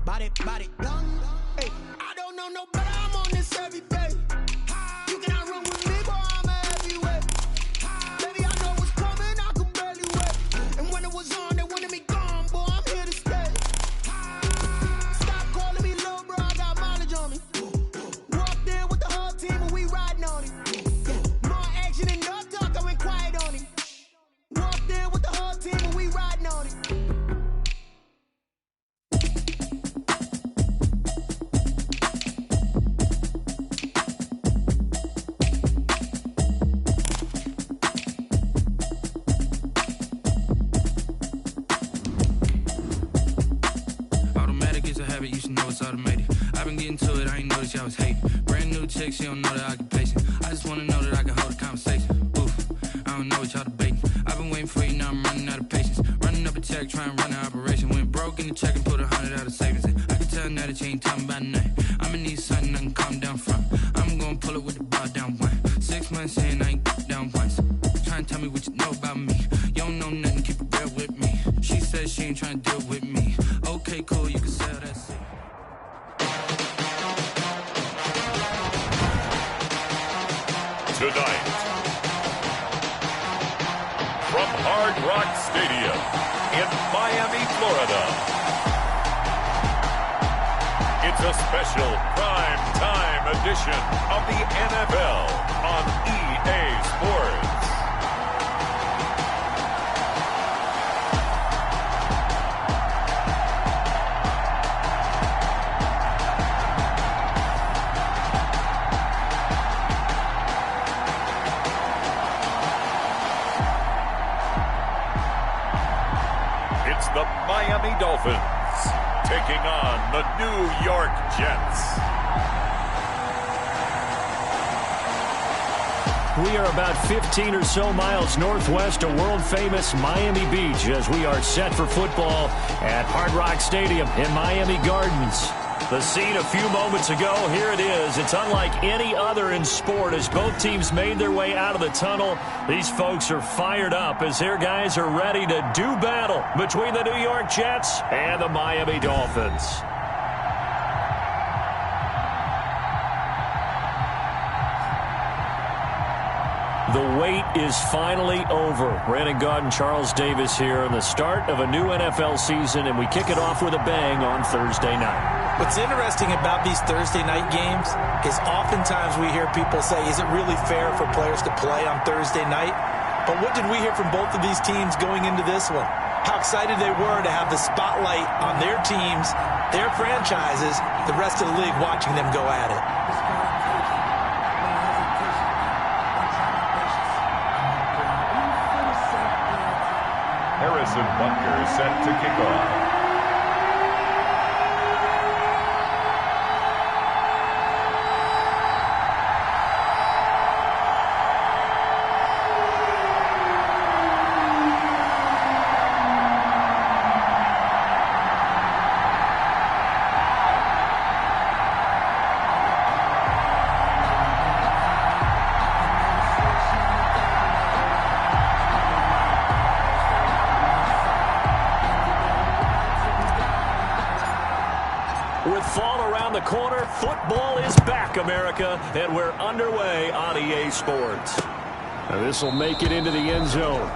Body, young. Hey, I don't know no better. I'm on this every day. You cannot run with me, boy. I'm a heavyweight. Baby, I know what's coming. I could barely wait. And when it was on, they wanted me gone, boy. I'm here to stay. Stop calling me little bro. I got mileage on me. Walked in with the whole team and we riding on it. More action and no talk. I went quiet on it. Walked in with the whole team and we riding on it. You should know it's automated. I've been getting to it, I ain't noticed y'all was hating. Brand new chick, she don't know the occupation. I just wanna know that I can hold a conversation. Oof, I don't know what y'all debating. I've been waiting for you, now I'm running out of patience. Running up a check, trying to run an operation. Went broke in the check and put 100 out of savings in. I can tell now that you ain't talking about nothing. I'ma need something I can calm down from. I'm gonna pull it with the bar down one. 6 months in, I ain't down once. Trying to tell me what you know about me. You don't know nothing, keep it real with me. She says she ain't trying to deal with me. Okay, cool, you can sell that shit. Tonight, from Hard Rock Stadium in Miami, Florida, it's a special prime time edition of the NFL on EA Sports. The Miami Dolphins taking on the New York Jets. We are about 15 or so miles northwest of world-famous Miami Beach as we are set for football at Hard Rock Stadium in Miami Gardens. The scene a few moments ago, here it is. It's unlike any other in sport as both teams made their way out of the tunnel. These folks are fired up as their guys are ready to do battle between the New York Jets and the Miami Dolphins. The wait is finally over. Brandon Gaud and Charles Davis here on the start of a new NFL season, and we kick it off with a bang on Thursday night. What's interesting about these Thursday night games is oftentimes we hear people say, is it really fair for players to play on Thursday night? But what did we hear from both of these teams going into this one? How excited they were to have the spotlight on their teams, their franchises, the rest of the league watching them go at it. Harrison Butker set to kick off. With fall around the corner, football is back, America, and we're underway on EA Sports. Now this will make it into the end zone.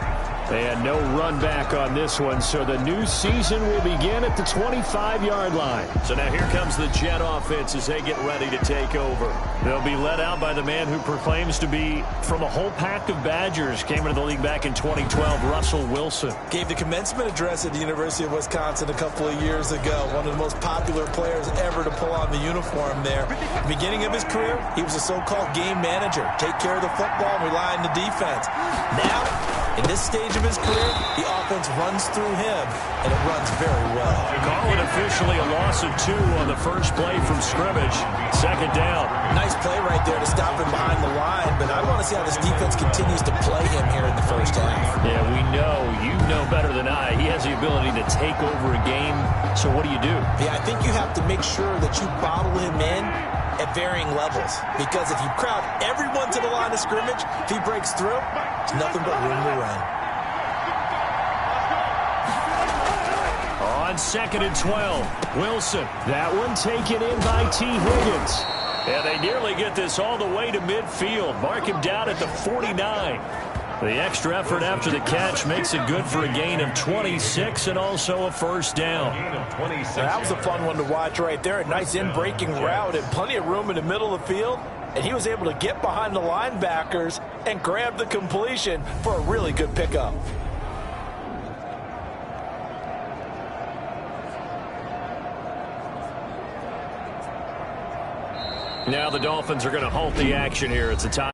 And no run back on this one, so the new season will begin at the 25-yard line. So now here comes the Jet offense as they get ready to take over. They'll be led out by the man who proclaims to be from a whole pack of Badgers. Came into the league back in 2012, Russell Wilson. Gave the commencement address at the University of Wisconsin a couple of years ago. One of the most popular players ever to pull on the uniform there. At the beginning of his career, he was a so-called game manager. Take care of the football and rely on the defense. Now, in this stage of his career, the offense runs through him, and it runs very well. Call it officially a loss of 2 on the first play from scrimmage. Second down. Nice play right there to stop him behind the line, but I want to see how this defense continues to play him here in the first half. Yeah, we know. You know better than I. He has the ability to take over a game, so what do you do? Yeah, I think you have to make sure that you bottle him in at varying levels, because if you crowd everyone to the line of scrimmage, if he breaks through, there's nothing but room to run. On On 2nd and 12, Wilson. That one taken in by T. Higgins. And they nearly get this all the way to midfield. Mark him down at the 49. The extra effort after the catch makes it good for a gain of 26 and also a first down. That was a fun one to watch right there. A nice in-breaking route and plenty of room in the middle of the field. And he was able to get behind the linebackers and grab the completion for a really good pickup. Now the Dolphins are going to halt the action here. It's a tie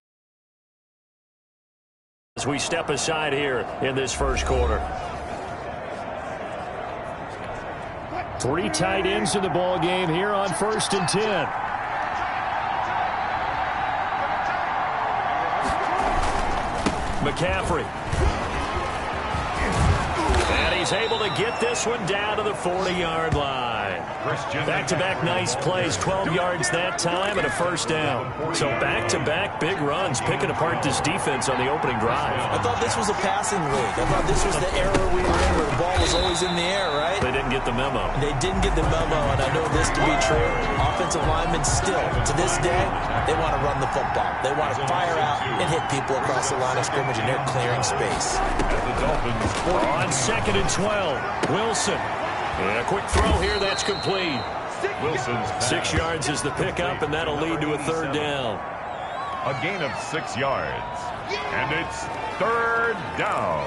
as we step aside here in this first quarter. 3 tight ends in the ball game here on 1st and 10. McCaffrey. And he's able to get this one down to the 40-yard line. Back-to-back nice plays, 12 yards that time and a first down. So back-to-back big runs, picking apart this defense on the opening drive. I thought this was a passing league. I thought this was the era we were in where the ball was always in the air, right? They didn't get the memo. They didn't get the memo, and I know this to be true. Offensive linemen still, to this day, they want to run the football. They want to fire out and hit people across the line of scrimmage, and they're clearing space. On 2nd and 12, Wilson. And a quick throw here that's complete. Wilson's 6 yards is the pickup, and that'll lead to a third down. a gain of 6 yards. And it's 3rd down.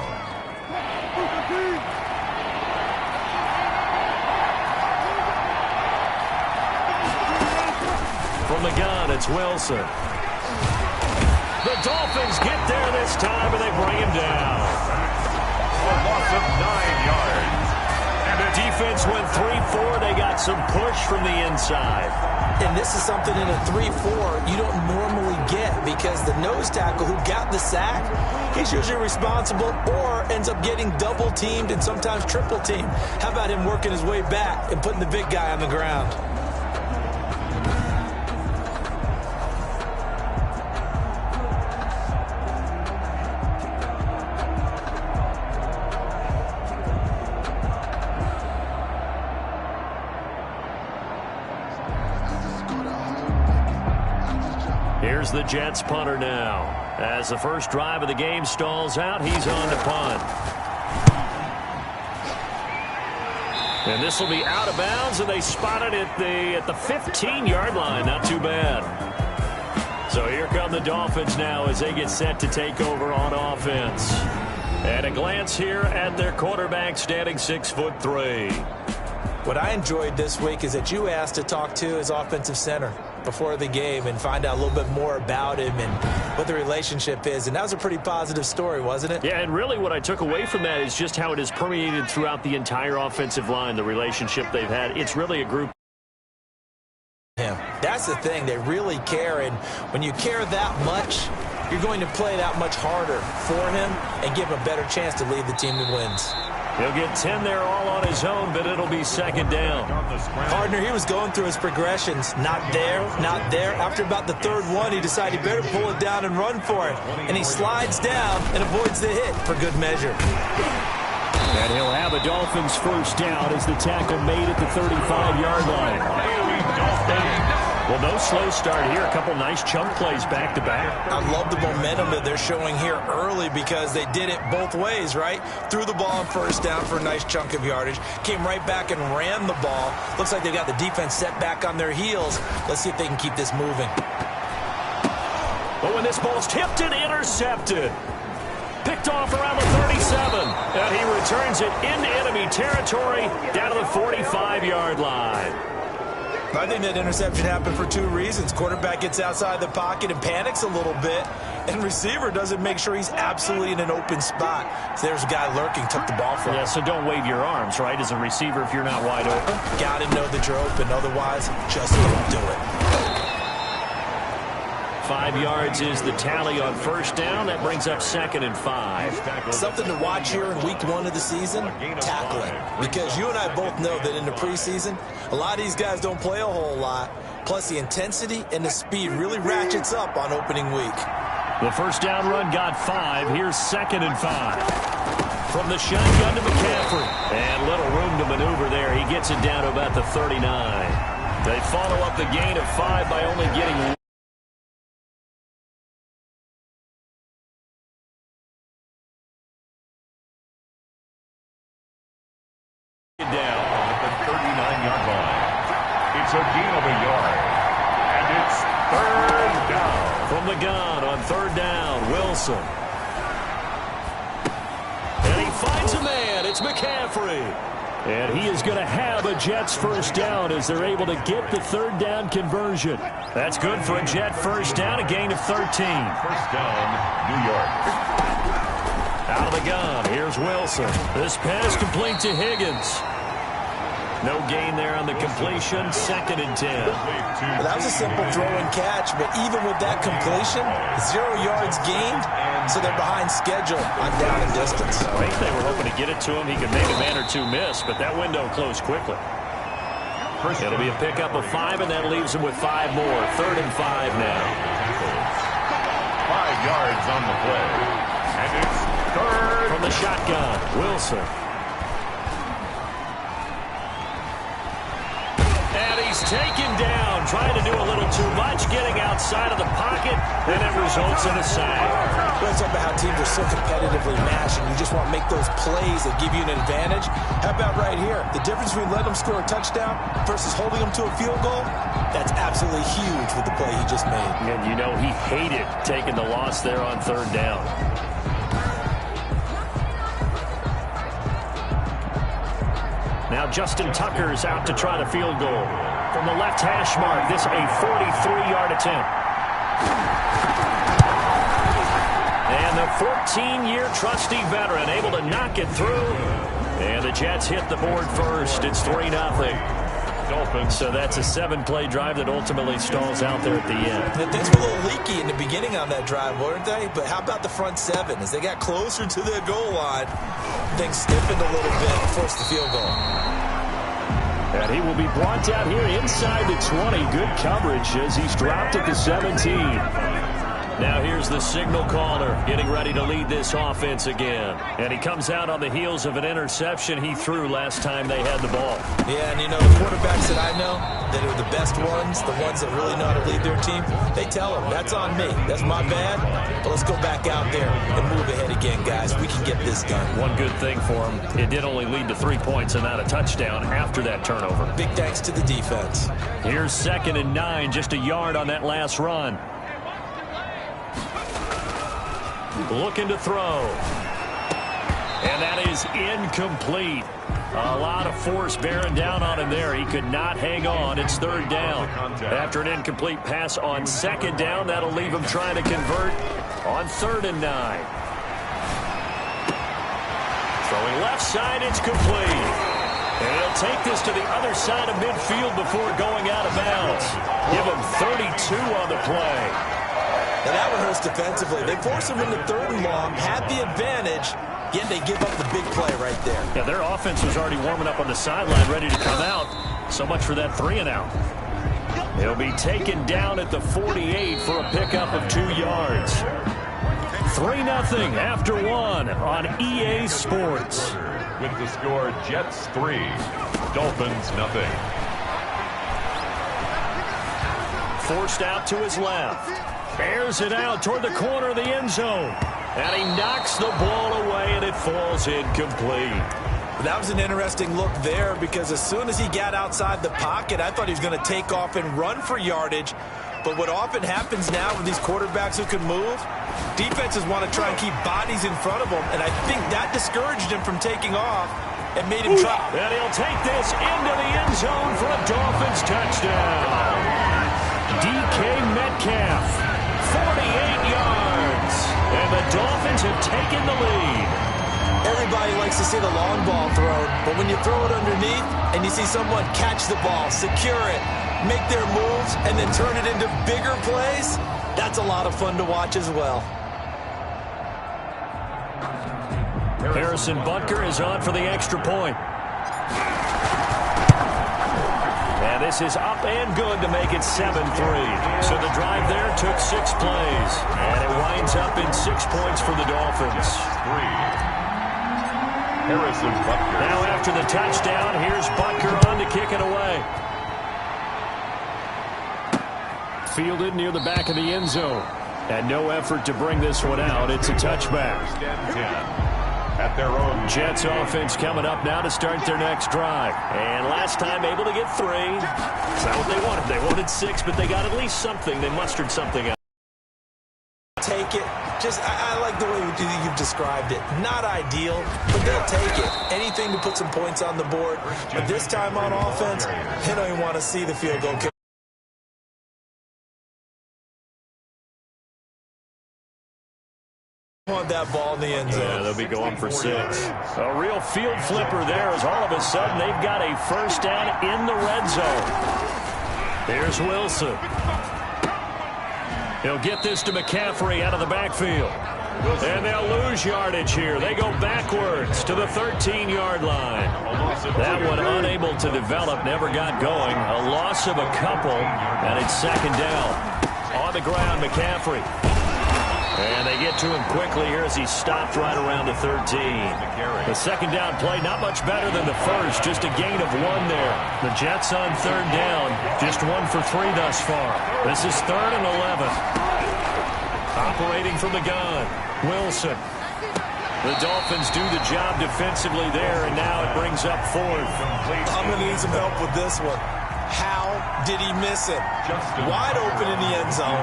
From the gun, it's Wilson. The Dolphins get there this time, and they bring him down. A loss of 9 yards. And the defense went 3-4. They got some push from the inside. And this is something in a 3-4 you don't normally get, because the nose tackle who got the sack, he's usually responsible or ends up getting double teamed and sometimes triple teamed. How about him working his way back and putting the big guy on the ground? Here's the Jets punter now. As the first drive of the game stalls out, he's on to punt. And this will be out of bounds, and they spot it at the 15-yard line. Not too bad. So here come the Dolphins now as they get set to take over on offense. And a glance here at their quarterback, standing 6'3". What I enjoyed this week is that you asked to talk to his offensive center before the game and find out a little bit more about him and what the relationship is. And that was a pretty positive story, wasn't it? Yeah, and really what I took away from that is just how it has permeated throughout the entire offensive line, the relationship they've had. It's really a group. Yeah, that's the thing. They really care, and when you care that much, you're going to play that much harder for him and give him a better chance to lead the team to wins. He'll get 10 there all on his own, but it'll be second down. Partner, he was going through his progressions. Not there, not there. After about the third one, he decided he better pull it down and run for it. And he slides down and avoids the hit for good measure. And he'll have a Dolphins first down as the tackle made at the 35-yard line. Well, no slow start here. A couple nice chunk plays back-to-back. I love the momentum that they're showing here early because they did it both ways, right? Threw the ball on first down for a nice chunk of yardage. Came right back and ran the ball. Looks like they got the defense set back on their heels. Let's see if they can keep this moving. But when this ball's tipped and intercepted. Picked off around the 37. And he returns it into enemy territory down to the 45-yard line. I think that interception happened for two reasons. Quarterback gets outside the pocket and panics a little bit, and receiver doesn't make sure he's absolutely in an open spot. So there's a guy lurking, took the ball from him. Yeah, so don't wave your arms, right, as a receiver if you're not wide open. Got to know that you're open. Otherwise, just don't do it. 5 yards is the tally on first down. That brings up 2nd and 5. Something to watch here in week 1 of the season, tackling. Because you and I both know that in the preseason, a lot of these guys don't play a whole lot. Plus, the intensity and the speed really ratchets up on opening week. The first down run got 5. Here's 2nd and 5. From the shotgun to McCaffrey. And little room to maneuver there. He gets it down to about the 39. They follow up the gain of 5 by only getting down at the 39-yard line. It's a gain of a yard. And it's third down. from the gun on third down. Wilson. And he finds a man. It's McCaffrey. And he is going to have a Jets first down as they're able to get the third down conversion. That's good for a Jet first down, a gain of 13. First down, New York. Out of the gun, here's Wilson. This pass complete to Higgins. No gain there on the completion, 2nd and 10. Well, that was a simple throw and catch, but even with that completion, 0 yards gained, so they're behind schedule on down and distance. I think they were hoping to get it to him. He could make a man or two miss, but that window closed quickly. It'll be a pickup of 5, and that leaves him with 5 more. 3rd and 5 now. 5 yards on the play. And it's third. From the shotgun, Wilson. He's taken down, trying to do a little too much, getting outside of the pocket, and it results in a sack. Let's talk about how teams are so competitively matched, and you just want to make those plays that give you an advantage. How about right here? The difference between letting them score a touchdown versus holding them to a field goal, that's absolutely huge with the play he just made. And you know he hated taking the loss there on third down. Now Justin Tucker's out to try the field goal. From the left hash mark, this a 43-yard attempt. And the 14-year trusty veteran able to knock it through. And the Jets hit the board first. It's 3-0. Dolphins. So that's a 7-play drive that ultimately stalls out there at the end. And things were a little leaky in the beginning on that drive, weren't they? But how about the front 7? As they got closer to their goal line, things stiffened a little bit and forced the field goal. And he will be brought down here inside the 20. Good coverage as he's dropped at the 17. Now here's the signal caller getting ready to lead this offense again. And he comes out on the heels of an interception he threw last time they had the ball. Yeah, and you know, the quarterbacks that I know that are the best ones, the ones that really know how to lead their team, they tell them, that's on me. That's my bad. But let's go back out there and move ahead again, guys. We can get this done. One good thing for him, it did only lead to 3 points and not a touchdown after that turnover. Big thanks to the defense. Here's 2nd and 9, just a yard on that last run. Looking to throw. And that is incomplete. A lot of force bearing down on him there. He could not hang on. It's 3rd down. After an incomplete pass on 2nd down, that'll leave him trying to convert on 3rd and 9. Throwing left side, it's complete. And he'll take this to the other side of midfield before going out of bounds. Give him 32 on the play. Now that one hurts defensively. They force him into 3rd and long, had the advantage, yet they give up the big play right there. Yeah, their offense was already warming up on the sideline, ready to come out. So much for that 3 and out. He'll be taken down at the 48 for a pickup of 2 yards. 3-0 after 1 on EA Sports. With the score, Jets 3, Dolphins 0. Forced out to his left. Bears it out toward the corner of the end zone. And he knocks the ball away, and it falls incomplete. That was an interesting look there because as soon as he got outside the pocket, I thought he was going to take off and run for yardage. But what often happens now with these quarterbacks who can move, defenses want to try and keep bodies in front of them, and I think that discouraged him from taking off and made him try. And he'll take this into the end zone for a Dolphins touchdown. DK Metcalf, 48 yards, and the Dolphins have taken the lead. Everybody likes to see the long ball thrown, but when you throw it underneath and you see someone catch the ball, secure it, make their moves, and then turn it into bigger plays, that's a lot of fun to watch as well. Harrison Butker is on for the extra point. And this is up and good to make it 7-3. So the drive there took 6 plays. And it winds up in 6 points for the Dolphins. Now after the touchdown, here's Butker on to kick it away. Fielded near the back of the end zone. And no effort to bring this one out. It's a touchback. At their own. Jets offense coming up now to start their next drive. And last time able to get 3. That's not what they wanted. They wanted 6, but they got at least something. They mustered something out. Take it. I like the way you've described it. Not ideal, but they'll take it. Anything to put some points on the board. But this time on offense, they don't even want to see the field goal kick. Want that ball in the end zone. Yeah, they'll be going for 6. A real field flipper there as all of a sudden they've got a first down in the red zone. There's Wilson. He'll get this to McCaffrey out of the backfield. And they'll lose yardage here. They go backwards to the 13-yard line. That one unable to develop, never got going. A loss of a couple, and it's second down. On the ground, McCaffrey. And they get to him quickly here as he stopped right around the 13. The second down play, not much better than the first, just a gain of 1 there. The Jets on third down, just 1 for 3 thus far. This is 3rd and 11. Operating from the gun, Wilson. The Dolphins do the job defensively there, and now it brings up 4th. I'm going to need some help with this one. How did he miss it? Wide open in the end zone.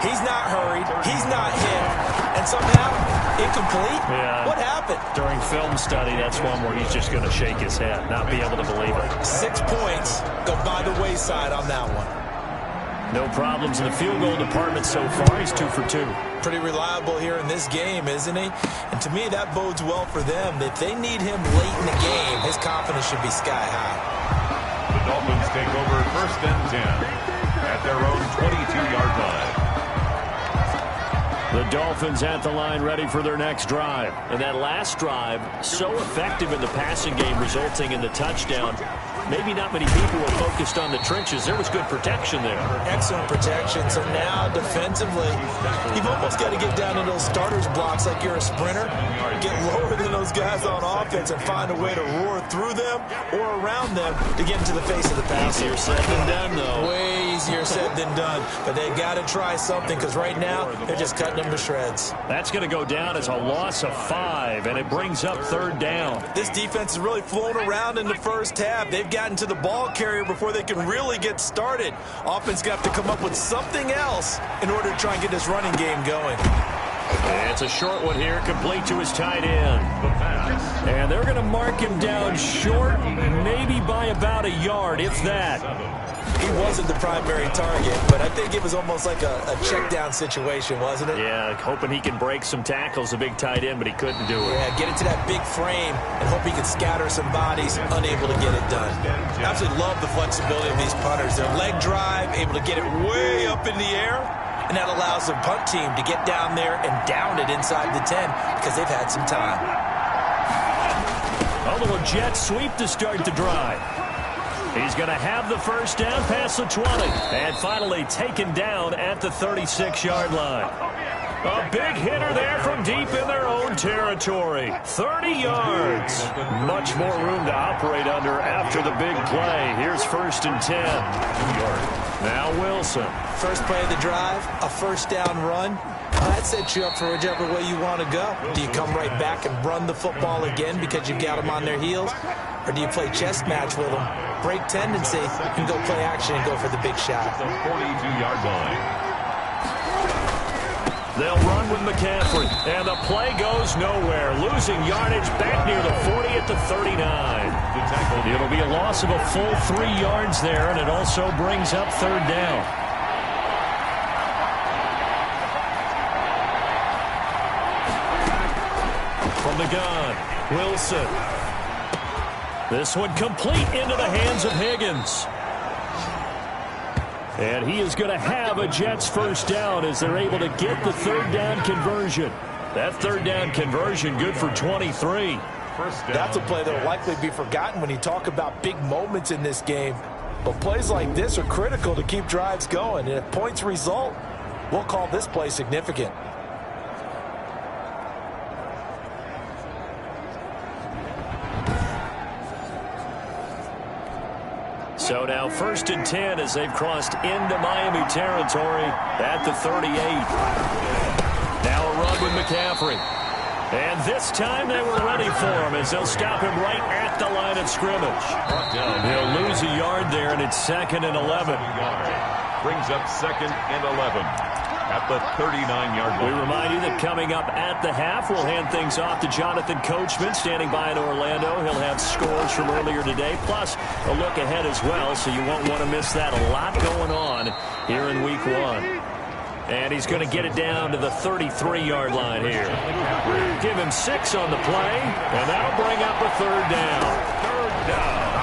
He's not hurried. He's not hit. And somehow, incomplete? Yeah. What happened? During film study, that's one where he's just going to shake his head, not be able to believe it. 6 points go by the wayside on that one. No problems in the field goal department so far. He's 2 for 2. Pretty reliable here in this game, isn't he? And to me, that bodes well for them. If they need him late in the game, his confidence should be sky high. The Dolphins take over 1st and 10 at their own 22-yard line. The Dolphins at the line ready for their next drive. And that last drive, so effective in the passing game, resulting in the touchdown. Maybe not many people were focused on the trenches. There was good protection there. Excellent protection. So now, defensively, you've almost got to get down to those starters blocks like you're a sprinter. Get lower than those guys on offense and find a way to roar through them or around them to get into the face of the passer. Easier said than done, though. Way easier said than done. But they got to try something because right now, they're just cutting them to shreds. That's going to go down as a loss of 5, and it brings up 3rd down. This defense is really flown around in the first half. They've gotten to the ball carrier before they can really get started. Offense got to come up with something else in order to try and get this running game going. It's a short one here, complete to his tight end. And they're going to mark him down short, maybe by about a yard, if that. He wasn't the primary target, but I think it was almost like a check down situation, wasn't it? Yeah, hoping he can break some tackles, a big tight end, but he couldn't do it. Yeah, get it to that big frame and hope he can scatter some bodies, unable to get it done. Absolutely love the flexibility of these punters. Their leg drive, able to get it way up in the air, and that allows the punt team to get down there and down it inside the 10 because they've had some time. A little jet sweep to start the drive. He's going to have the first down past the 20. And finally taken down at the 36-yard line. A big hitter there from deep in their own territory. 30 yards. Much more room to operate under after the big play. Here's 1st and 10. Now Wilson. First play of the drive, a first down run. That sets you up for whichever way you want to go. Do you come right back and run the football again because you've got them on their heels? Or do you play chess match with them, break tendency, and go play action and go for the big shot? The 42-yard line. They'll run with McCaffrey, and the play goes nowhere. Losing yardage back near the 40 at the 39. It'll be a loss of a full 3 yards there, and it also brings up 3rd down. From the gun, Wilson. This one complete into the hands of Higgins. And he is going to have a Jets first down as they're able to get the 3rd down conversion. That 3rd down conversion good for 23. That's a play that will likely be forgotten when you talk about big moments in this game. But plays like this are critical to keep drives going. And if points result, we'll call this play significant. So now 1st and 10 as they've crossed into Miami territory at the 38. Now a run with McCaffrey. And this time they were ready for him as they'll stop him right at the line of scrimmage. He'll lose a yard there, and it's 2nd and 11. Brings up 2nd and 11 at the 39-yard line. We remind you that coming up at the half, we'll hand things off to Jonathan Coachman standing by in Orlando. He'll have scores from earlier today, plus a look ahead as well, so you won't want to miss that. A lot going on here in Week 1. And he's going to get it down to the 33-yard line here. Give him 6 on the play, and that'll bring up a 3rd down.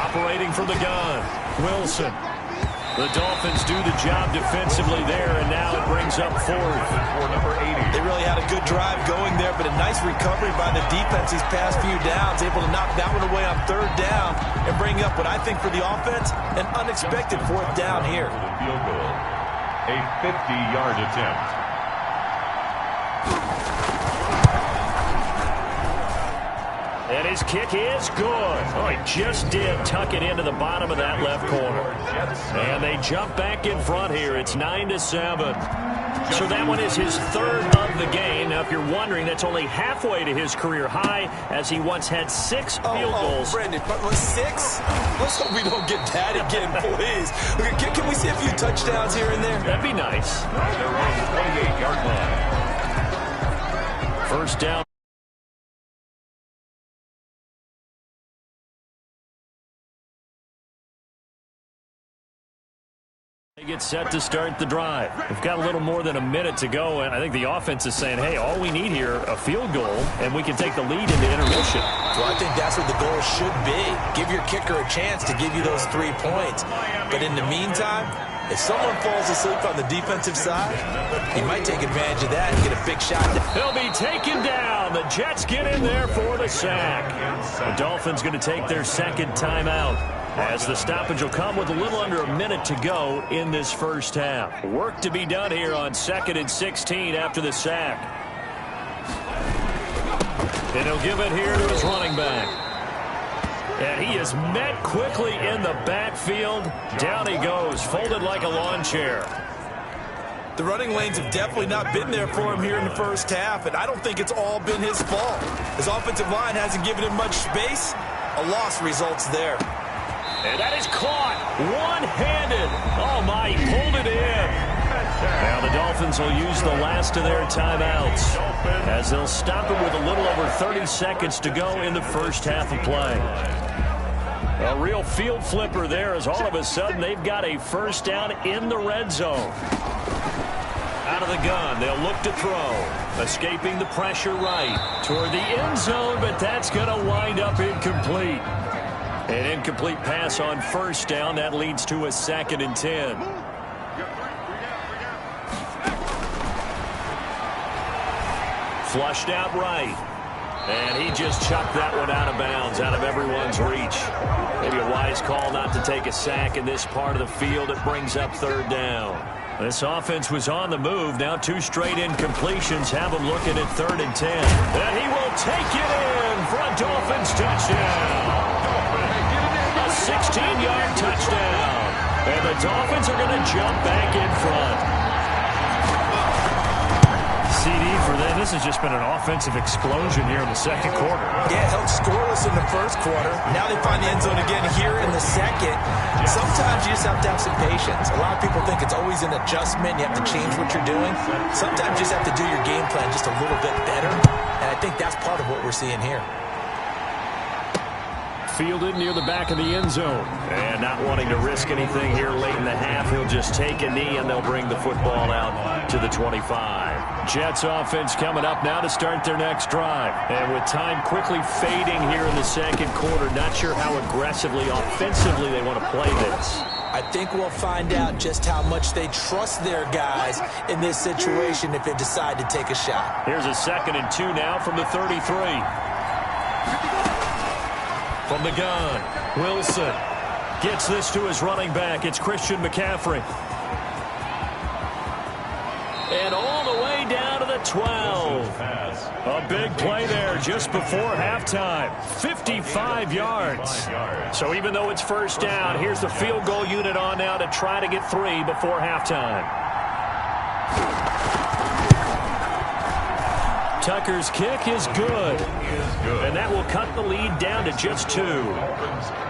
Operating from the gun, Wilson. The Dolphins do the job defensively there, and now it brings up 4th. For number 80. They really had a good drive going there, but a nice recovery by the defense these past few downs, able to knock that one away on 3rd down and bring up what I think for the offense, an unexpected 4th down here. Field goal, a 50-yard attempt. And his kick is good. Oh, he just did tuck it into the bottom of that left corner. And they jump back in front here. It's 9-7. So that one is his 3rd of the game. Now, if you're wondering, that's only halfway to his career high, as he once had 6 field goals. Brandon, but was 6? Let's hope we don't get that again, please. Okay, can we see a few touchdowns here and there? That'd be nice. They're on the 28-yard line. 1st down. They get set to start the drive. We've got a little more than a minute to go, and I think the offense is saying, hey, all we need here, a field goal, and we can take the lead into intermission. So I think that's what the goal should be. Give your kicker a chance to give you those 3 points. But in the meantime, if someone falls asleep on the defensive side, he might take advantage of that and get a big shot. He'll be taken down. The Jets get in there for the sack. The Dolphins going to take their 2nd timeout, as the stoppage will come with a little under a minute to go in this 1st half. Work to be done here on 2nd and 16 after the sack. And he'll give it here to his running back. And he is met quickly in the backfield. Down he goes, folded like a lawn chair. The running lanes have definitely not been there for him here in the 1st half, and I don't think it's all been his fault. His offensive line hasn't given him much space. A loss results there. And that is caught one-handed. Oh, my, he pulled it in. Now the Dolphins will use the last of their timeouts, as they'll stop it with a little over 30 seconds to go in the 1st half of play. A real field flipper there, as all of a sudden they've got a 1st down in the red zone. Out of the gun, they'll look to throw. Escaping the pressure right toward the end zone, but that's going to wind up incomplete. An incomplete pass on 1st down. That leads to a 2nd and 10. Flushed out right. And he just chucked that one out of bounds, out of everyone's reach. Maybe a wise call not to take a sack in this part of the field. It brings up 3rd down. This offense was on the move. Now 2 straight incompletions have him looking at 3rd and 10. And he will take it in for a Dolphins touchdown. A 16-yard touchdown. And the Dolphins are going to jump back in front. CD for them. This has just been an offensive explosion here in the 2nd quarter. Yeah, held scoreless in the 1st quarter. Now they find the end zone again here in the 2nd. Sometimes you just have to have some patience. A lot of people think it's always an adjustment. You have to change what you're doing. Sometimes you just have to do your game plan just a little bit better. And I think that's part of what we're seeing here. Fielded near the back of the end zone. And not wanting to risk anything here late in the half, he'll just take a knee and they'll bring the football out to the 25. Jets offense coming up now to start their next drive. And with time quickly fading here in the 2nd quarter, not sure how aggressively, offensively they want to play this. I think we'll find out just how much they trust their guys in this situation if they decide to take a shot. Here's a 2nd and 2 now from the 33. From the gun, Wilson gets this to his running back. It's Christian McCaffrey. And all the way down to the 12. A big play there just before halftime. 55 yards. So even though it's first down, here's the field goal unit on now to try to get 3 before halftime. Tucker's kick is good. And that will cut the lead down to just 2.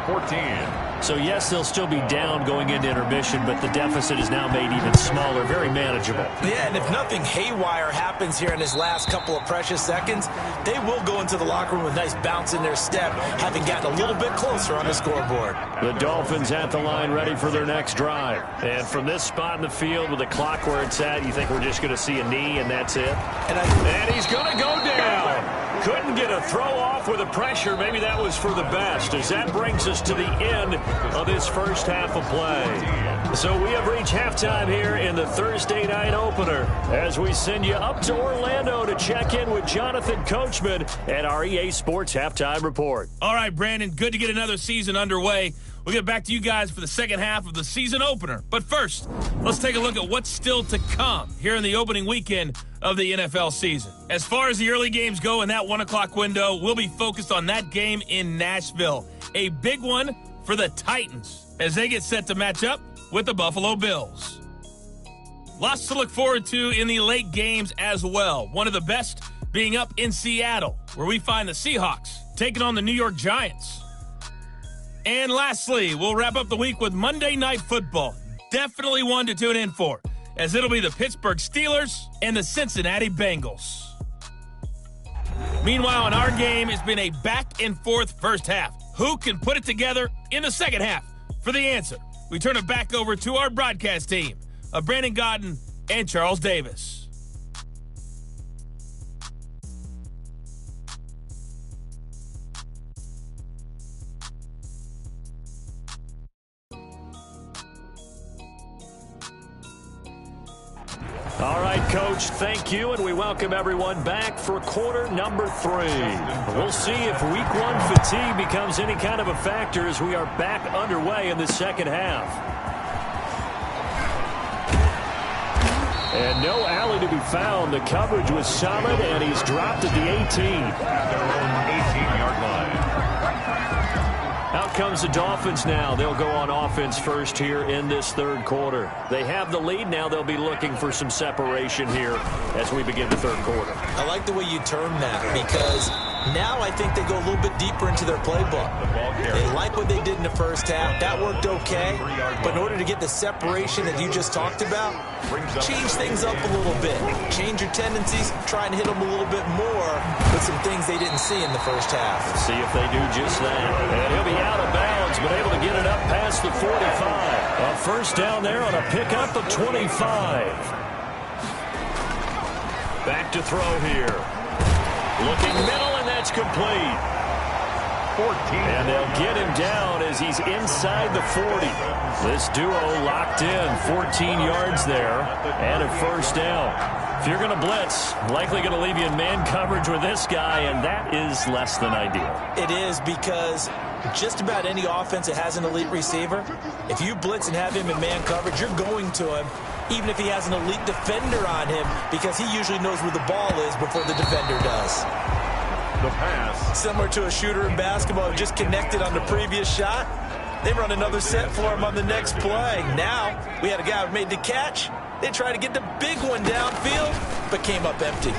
14. So, yes, they'll still be down going into intermission, but the deficit is now made even smaller, very manageable. Yeah, and if nothing haywire happens here in his last couple of precious seconds, they will go into the locker room with a nice bounce in their step, having gotten a little bit closer on the scoreboard. The Dolphins at the line ready for their next drive. And from this spot in the field with the clock where it's at, you think we're just going to see a knee and that's it? And he's going to go down. Couldn't get a throw off with the pressure. Maybe that was for the best, as that brings us to the end of this first half of play. So we have reached halftime here in the Thursday night opener as we send you up to Orlando to check in with Jonathan Coachman at our EA Sports Halftime Report. All right, Brandon, good to get another season underway. We'll get back to you guys for the second half of the season opener. But first, let's take a look at what's still to come here in the opening weekend of the NFL season. As far as the early games go in that 1 o'clock window, we'll be focused on that game in Nashville. A big one for the Titans as they get set to match up with the Buffalo Bills. Lots to look forward to in the late games as well. One of the best being up in Seattle, where we find the Seahawks taking on the New York Giants. And lastly, we'll wrap up the week with Monday Night Football. Definitely one to tune in for, as it'll be the Pittsburgh Steelers and the Cincinnati Bengals. Meanwhile, in our game, it's been a back-and-forth first half. Who can put it together in the second half? For the answer, we turn it back over to our broadcast team of Brandon Godden and Charles Davis. All right, Coach, thank you, and we welcome everyone back for quarter number 3. We'll see if week 1 fatigue becomes any kind of a factor as we are back underway in the second half. And no alley to be found. The coverage was solid, and he's dropped at the 18. At their own 18-yard line. Out comes the Dolphins now. They'll go on offense first here in this third quarter. They have the lead now. They'll be looking for some separation here as we begin the third quarter. I like the way you term that, because now I think they go a little bit deeper into their playbook. They like what they did in the first half. That worked okay. But in order to get the separation that you just talked about, change things up a little bit. Change your tendencies, try and hit them a little bit more with some things they didn't see in the first half. Let's see if they do just that. And he'll be out of bounds, but able to get it up past the 45. A first down there on a pickup of 25. Back to throw here. Looking middle, and that's complete. 14. And they'll get him down as he's inside the 40. This duo locked in, 14 yards there, and a first down. If you're going to blitz, likely going to leave you in man coverage with this guy, and that is less than ideal. It is, because just about any offense that has an elite receiver, if you blitz and have him in man coverage, you're going to him, even if he has an elite defender on him, because he usually knows where the ball is before the defender does. The pass. Similar to a shooter in basketball who just connected on the previous shot, they run another set for him on the next play. Now, we had a guy who made the catch. They tried to get the big one downfield, but came up empty.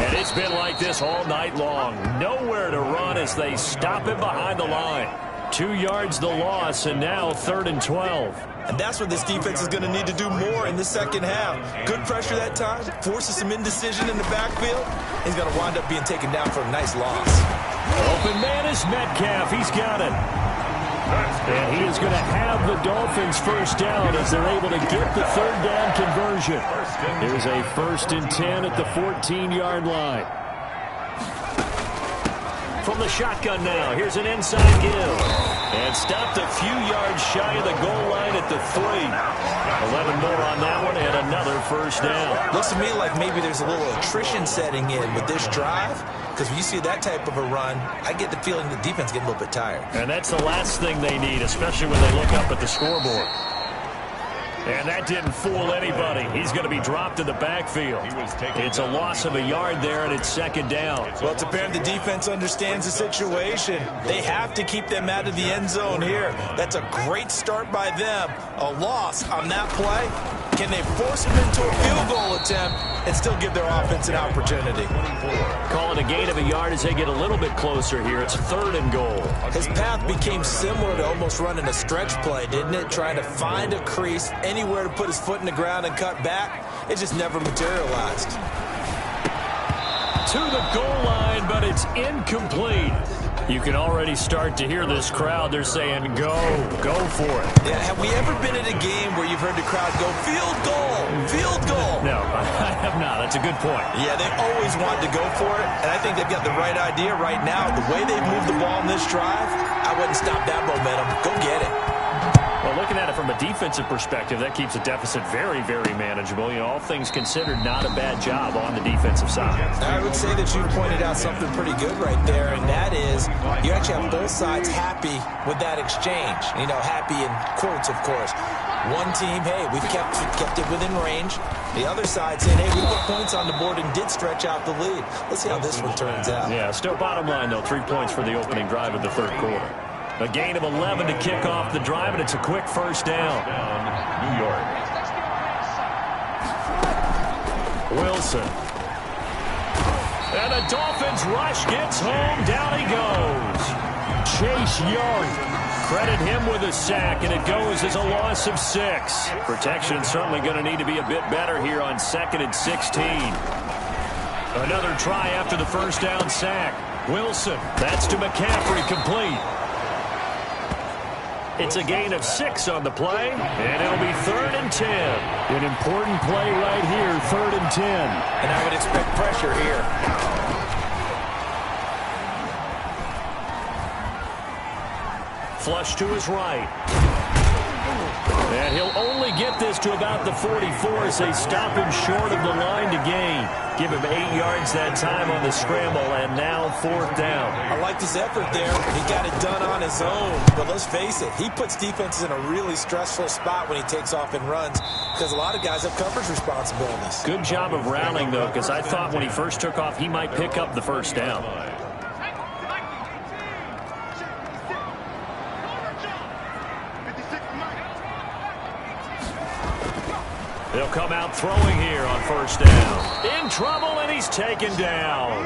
And it's been like this all night long. Nowhere to run as they stop him behind the line. 2 yards the loss, and now 3rd and 12. And that's what this defense is going to need to do more in the second half. Good pressure that time, forces some indecision in the backfield. He's going to wind up being taken down for a nice loss. Open man is Metcalf. He's got it. And he is going to have the Dolphins first down as they're able to get the 3rd down conversion. Here's a 1st and 10 at the 14-yard line. From the shotgun now, here's an inside give. And stopped a few yards shy of the goal line at the 3. 11 more on that one, and another first down. Looks to me like maybe there's a little attrition setting in with this drive, because when you see that type of a run, I get the feeling the defense getting a little bit tired. And that's the last thing they need, especially when they look up at the scoreboard. And that didn't fool anybody. He's going to be dropped in the backfield. It's a loss of a yard there, and it's second down. Well, it's apparent the defense understands the situation. They have to keep them out of the end zone here. That's a great start by them. A loss on that play. Can they force him into a field goal attempt and still give their offense an opportunity? Call it a gain of a yard as they get a little bit closer here. It's 3rd and goal. His path became similar to almost running a stretch play, didn't it? Trying to find a crease, anywhere to put his foot in the ground and cut back. It just never materialized. To the goal line, but it's incomplete. You can already start to hear this crowd. They're saying, go for it. Yeah, have we ever been at a game where you've heard the crowd go, field goal, field goal? No, I have not. That's a good point. Yeah, they always want to go for it, and I think they've got the right idea right now. The way they've moved the ball in this drive, I wouldn't stop that momentum. Go get it. Well, looking at it from a defensive perspective, that keeps the deficit very, very manageable. You know, all things considered, not a bad job on the defensive side. I would say that you pointed out something pretty good right there, and that is you actually have both sides happy with that exchange. You know, happy in quotes, of course. One team, hey, we've kept it within range. The other side saying, hey, we put points on the board and did stretch out the lead. Let's see how this one turns out. Yeah, still bottom line, though, 3 points for the opening drive of the 3rd quarter. A gain of 11 to kick off the drive, and it's a quick first down. New York. Wilson. And the Dolphins rush gets home. Down he goes. Chase Young. Credit him with a sack, and it goes as a loss of 6. Protection certainly going to need to be a bit better here on 2nd and 16. Another try after the first down sack. Wilson. That's to McCaffrey, complete. It's a gain of 6 on the play, and it'll be 3rd and 10. An important play right here, 3rd and 10. And I would expect pressure here. Flush to his right. And he'll only get this to about the 44 as they stop him short of the line to gain. Give him 8 yards that time on the scramble, and now 4th down. I like this effort there. He got it done on his own. But let's face it, he puts defenses in a really stressful spot when he takes off and runs because a lot of guys have coverage responsibilities. Good job of rallying, though, because I thought when he first took off, he might pick up the first down. They'll come out throwing here on first down. In trouble, and he's taken down.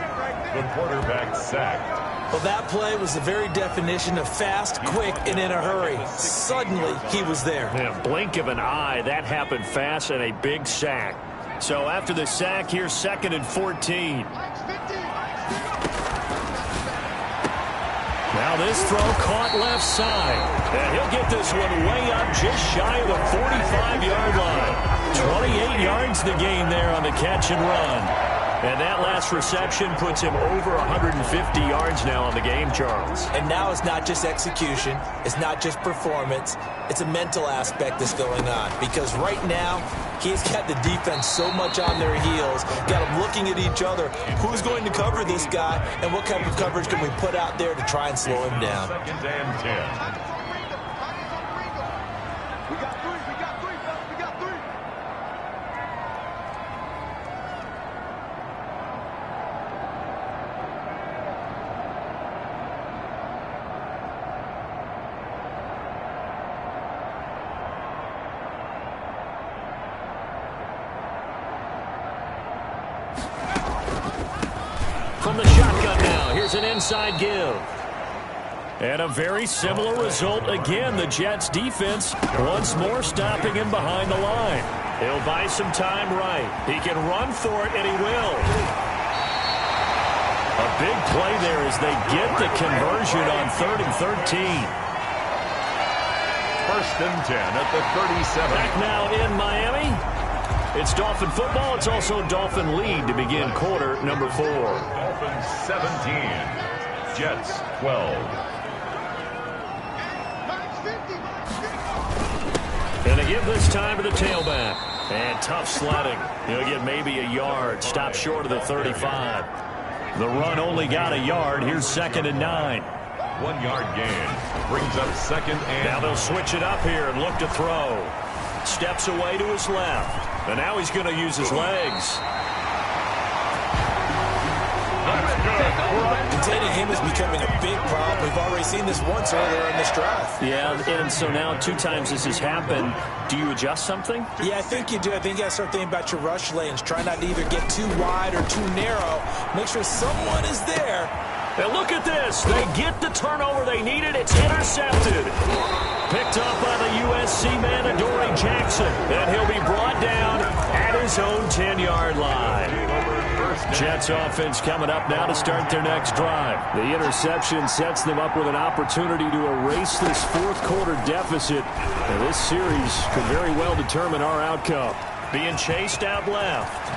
The quarterback sacked. Well, that play was the very definition of fast, quick, and in a hurry. Suddenly, he was there. In a blink of an eye, that happened fast, and a big sack. So after the sack, here's 2nd and 14. Now this throw caught left side. And he'll get this one way up just shy of the 45-yard line. 28 yards the gain there on the catch and run. And that last reception puts him over 150 yards now on the game, Charles. And now it's not just execution. It's not just performance. It's a mental aspect that's going on. Because right now, he's got the defense so much on their heels. Got them looking at each other. Who's going to cover this guy? And what kind of coverage can we put out there to try and slow him down? 2nd and 10. From the shotgun now, here's an inside give. And a very similar result again. The Jets defense once more stopping him behind the line. He'll buy some time right. He can run for it, and he will. A big play there as they get the conversion on 3rd and 13. 1st and 10 at the 37. Back now in Miami. It's Dolphin football. It's also Dolphin lead to begin quarter number 4. Dolphins 17. Jets 12. And they give this time to the tailback. And tough sledding. He'll get maybe a yard. Stop short of the 35. The run only got a yard. Here's 2nd and 9. 1 yard gain. Brings up 2nd and... Now they'll switch it up here and look to throw. steps away to his left. And now he's going to use his legs. Containing him is becoming a big problem. We've already seen this once earlier in this drive. Yeah, and so now 2 times this has happened. Do you adjust something? Yeah, I think you do. I think you got to start thinking about your rush lanes. Try not to either get too wide or too narrow. Make sure someone is there. And look at this. They get the turnover they needed. It's intercepted. Picked up by the USC man, Adoree Jackson. And he'll be brought down at his own 10-yard line. Jets offense coming up now to start their next drive. The interception sets them up with an opportunity to erase this fourth-quarter deficit. And this series could very well determine our outcome. Being chased out left.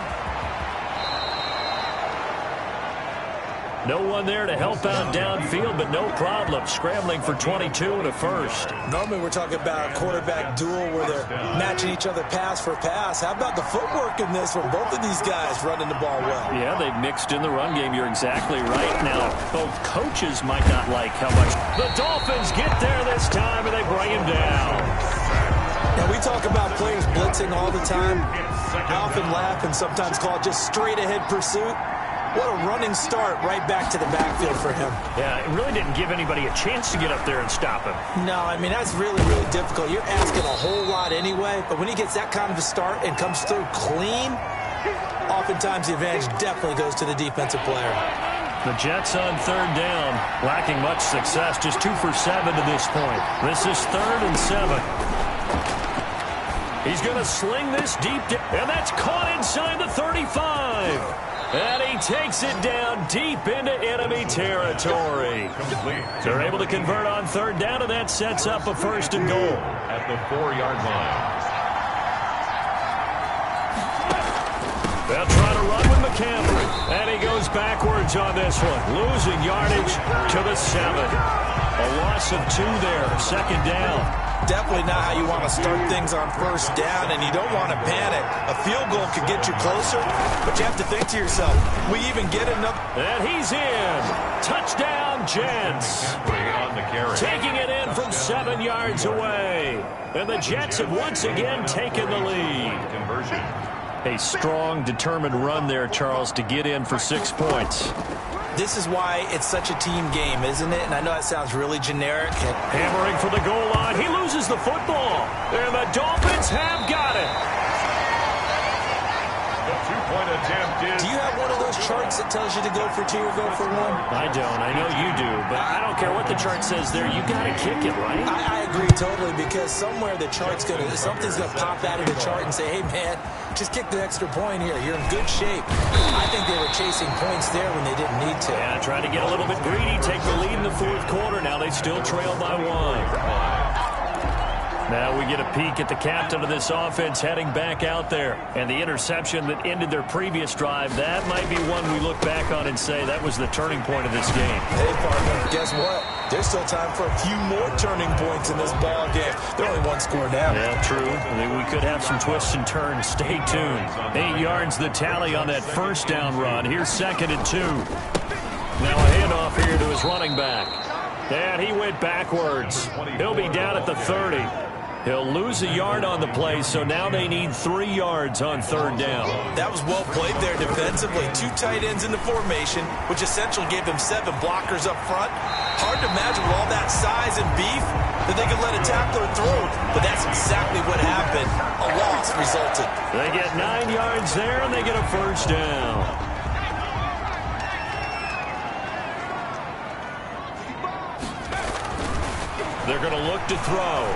No one there to help out downfield, but no problem. Scrambling for 22 and a first. Normally we're talking about a quarterback duel where they're matching each other pass for pass. How about the footwork in this from both of these guys running the ball well? Yeah, they've mixed in the run game. You're exactly right. Now, both coaches might not like how much. The Dolphins get there this time, and they bring him down. Now, we talk about players blitzing all the time. I often laugh and sometimes call it just straight-ahead pursuit. What a running start right back to the backfield for him. Yeah, it really didn't give anybody a chance to get up there and stop him. No, I mean, that's really, really difficult. You're asking a whole lot anyway, but when he gets that kind of a start and comes through clean, oftentimes the advantage definitely goes to the defensive player. The Jets on third down, lacking much success, just 2 for 7 to this point. This is 3rd and 7. He's going to sling this deep, and that's caught inside the 35. And he takes it down deep into enemy territory. They're able to convert on third down, and that sets up a 1st and goal. At the 4-yard line. They'll try to run with McCaffrey. And he goes backwards on this one. Losing yardage to the 7. A loss of 2 there. 2nd down. Definitely not how you want to start things on 1st down, and you don't want to panic. A field goal could get you closer, but you have to think to yourself, we even get enough. And he's in. Touchdown, Jets. Taking it in from 7 yards away. And the Jets have once again taken the lead. A strong, determined run there, Charles, to get in for 6 points. This is why it's such a team game, isn't it? And I know that sounds really generic. Hammering for the goal line. He loses the football. And the Dolphins have got it. The 2-point attempt is... Do you have one of those charts that tells you to go for 2 or go for 1? I don't. I know you do. But I don't care what the chart says there. You got to kick it, right? I agree totally, because somewhere the chart's something's going to pop out of the chart and say, hey, man, just kick the extra point here. You're in good shape. I think they were chasing points there when they didn't need to. Yeah, trying to get a little bit greedy, take the lead in the 4th quarter. Now they still trail by 1. Now we get a peek at the captain of this offense heading back out there. And the interception that ended their previous drive, that might be one we look back on and say that was the turning point of this game. Hey, partner, guess what? There's still time for a few more turning points in this ball game. They're only 1 score down. Yeah, true. I mean, we could have some twists and turns. Stay tuned. 8 yards the tally on that 1st down run. Here's 2nd and 2. Now a handoff here to his running back. And he went backwards. He'll be down at the 30. He'll lose a yard on the play, so now they need 3 yards on 3rd down. That was well played there defensively. 2 tight ends in the formation, which essentially gave them 7 blockers up front. Hard to imagine with all that size and beef that they could let a tackler through, but that's exactly what happened. A loss resulted. They get 9 yards there, and they get a 1st down. They're going to look to throw.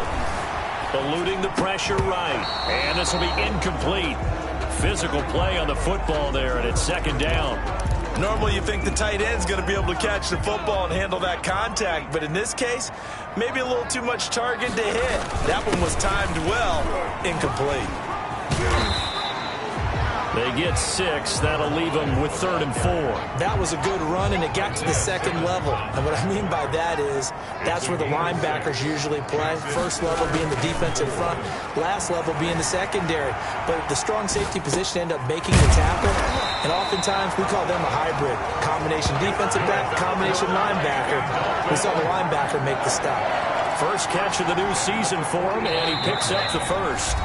Eluding the pressure right. And this will be incomplete. Physical play on the football there, and it's 2nd down. Normally you think the tight end's going to be able to catch the football and handle that contact, but in this case, maybe a little too much target to hit. That one was timed well. Incomplete. They get 6. That'll leave them with 3rd and 4. That was a good run, and it got to the 2nd level. And what I mean by that is that's where the linebackers usually play. 1st level being the defensive front, last level being the secondary. But the strong safety position end up making the tackle, and oftentimes we call them a hybrid. Combination defensive back, combination linebacker. We saw the linebacker make the stop. First catch of the new season for him, and he picks up the 1st.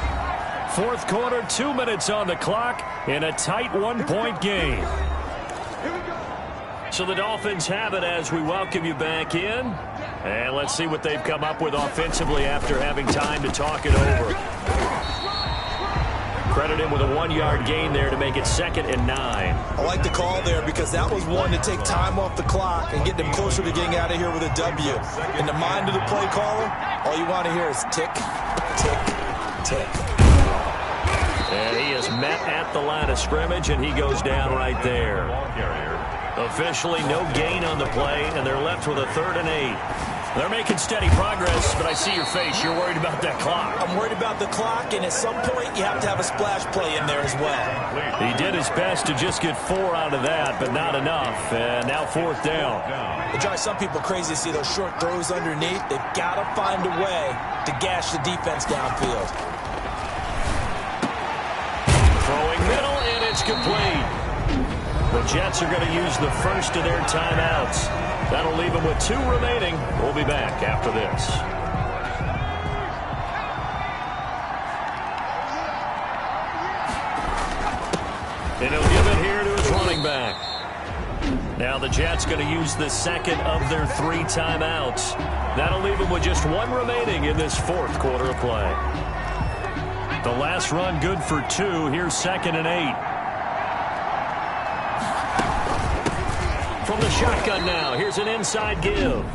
Fourth quarter, 2 minutes on the clock in a tight 1-point game. So the Dolphins have it as we welcome you back in. And let's see what they've come up with offensively after having time to talk it over. Credit him with a 1-yard gain there to make it 2nd and 9. I like the call there because that was one to take time off the clock and get them closer to getting out of here with a W. In the mind of the play caller, all you want to hear is tick, tick, tick. And he is met at the line of scrimmage, and he goes down right there. Officially no gain on the play, and they're left with a 3rd and 8. They're making steady progress, but I see your face. You're worried about that clock. I'm worried about the clock, and at some point you have to have a splash play in there as well. He did his best to just get 4 out of that, but not enough. And now 4th down. It drives some people crazy to see those short throws underneath. They've got to find a way to gash the defense downfield. Throwing middle, and it's complete. The Jets are going to use the first of their timeouts. That'll leave them with 2 remaining. We'll be back after this. And he'll give it here to his running back. Now the Jets going to use the second of their 3 timeouts. That'll leave them with just 1 remaining in this 4th quarter of play. The last run good for 2. Here's 2nd and 8. From the shotgun now, here's an inside give.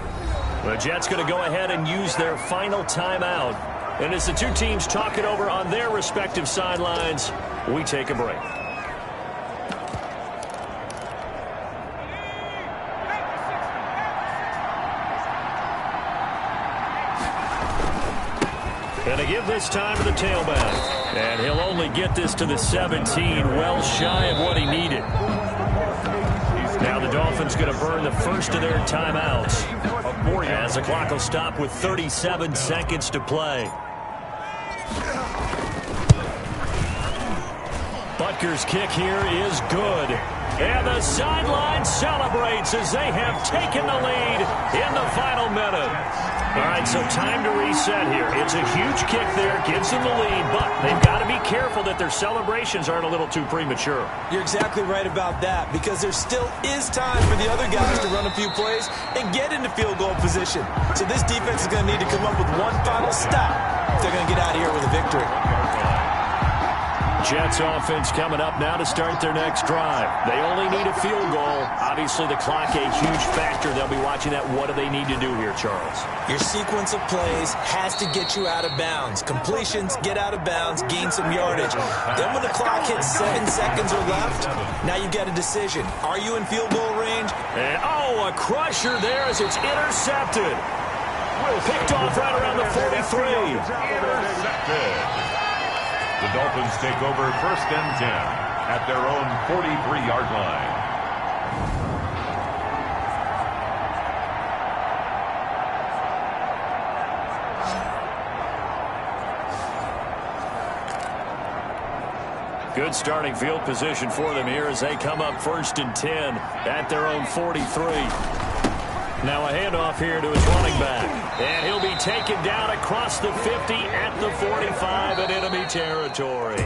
The Jets going to go ahead and use their final timeout. And as the 2 teams talk it over on their respective sidelines, we take a break. And a give this time to the tailback. And he'll only get this to the 17, well shy of what he needed. Now the Dolphins going to burn the first of their timeouts as the clock will stop with 37 seconds to play. Butker's kick here is good. And the sideline celebrates as they have taken the lead in the final minute. All right, so time to reset here. It's a huge kick there, gives them the lead, but they've got to be careful that their celebrations aren't a little too premature. You're exactly right about that because there still is time for the other guys to run a few plays and get into field goal position. So this defense is going to need to come up with one final stop if they're going to get out of here with a victory. Jets offense coming up now to start their next drive. They only need a field goal. Obviously, the clock a huge factor. They'll be watching that. What do they need to do here, Charles? Your sequence of plays has to get you out of bounds. Completions, get out of bounds, gain some yardage. Then when the clock hits 7 seconds or left, now you get a decision. Are you in field goal range? And, a crusher there as it's intercepted. Picked off right around the 43. Intercepted. The Dolphins take over 1st and 10 at their own 43-yard line. Good starting field position for them here as they come up 1st and 10 at their own 43. Now a handoff here to his running back. And he'll be taken down across the 50 at the 45 in enemy territory.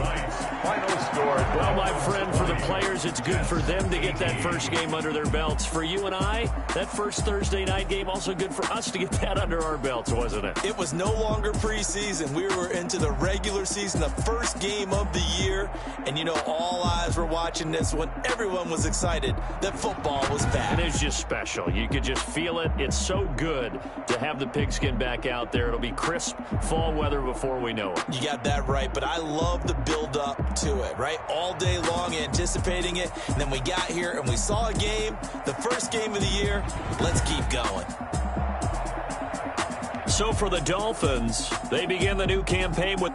Final score. Well, my friend, for the players, it's good for them to get that first game under their belts. For you and I, that first Thursday night game, also good for us to get that under our belts, wasn't it? It was no longer preseason. We were into the regular season, the first game of the year. And, all eyes were watching this one. Everyone was excited that football was back. And it's just special. You could just feel it. It's so good to have the pigskin back out there. It'll be crisp fall weather before we know it. You got that right, but I love the build-up to it, right? All day long anticipating it, and then we got here and we saw a game, the first game of the year. Let's keep going. So for the Dolphins, they begin the new campaign with